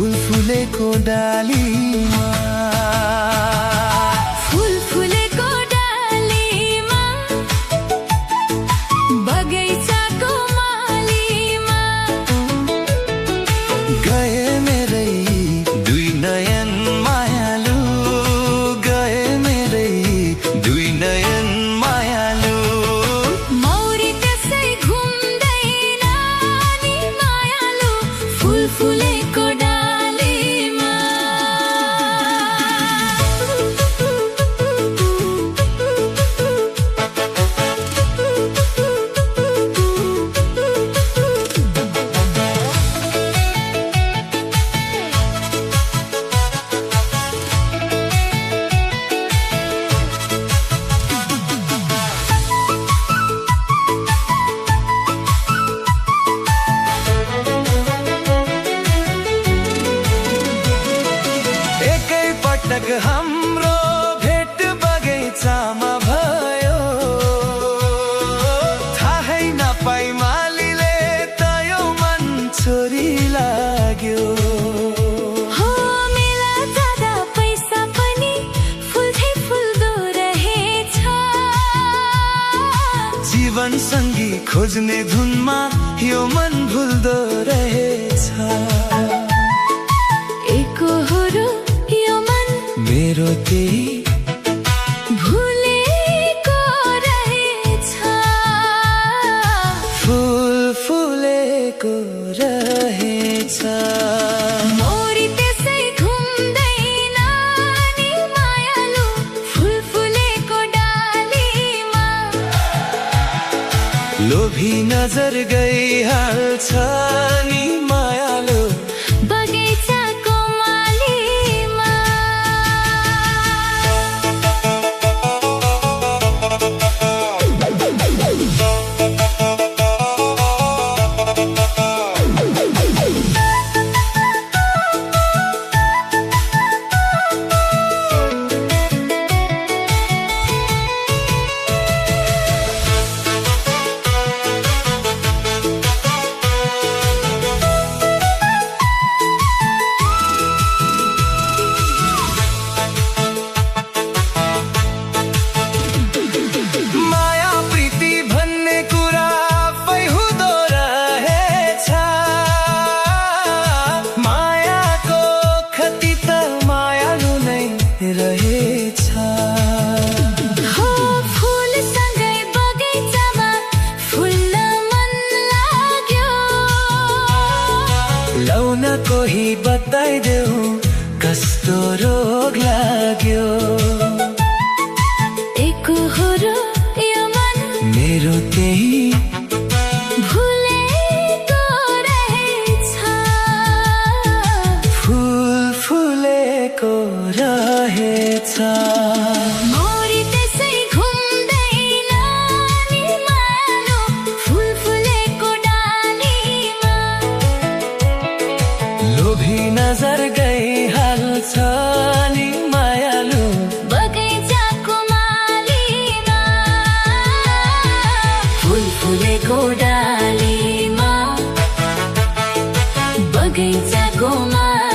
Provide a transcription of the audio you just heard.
फूल फुलेको डालीमा फूल फुलेको डालीमा बगैँचाको मालीमा गए मेरै दुई नयन मायालु गए मेरै दुई नयन मायालु मौरी त्यसै घुम्दैन नि मायालु फूल फुलेको डालीमा पटक हाम्रो भेट बगैँचामा भयो थाहै नपाई मालीले त यो मन छोरी लाग्यो हो मेला जाँदा पैसा पनि फुल्दै फुल्दो रहेछ जीवन सङ्गी खोज्ने धुनमा यो मन भुल्दो रहेछ एकहोरो मेरो त्यही भुलेको रहेछ फूल फुलेको रहेछ मौरी त्यसै घुम्दैन नि मायालु फूल फुलेको डालीमा लोभी नजर गइहाल्छ नि मायालु बगैँचाको मालीमा रहेछ हो फूलसँगै बगैँचामा फुल्न मन लाग्यो लौन कोही बताइदेऊ कस्तो रोग लाग्यो एकहोरो यो मन मेरो त्यही भुलेको रहेछ फूल फुलेको रहेछ मौरी त्यसै घुम्दैन नि मायालु फूल फुलेको डालीमा लोभी नजर गइहाल्छ नि मायालु बगैँचाको मालीमा फूल फुलेको डालीमा बगैँचाको मालीमा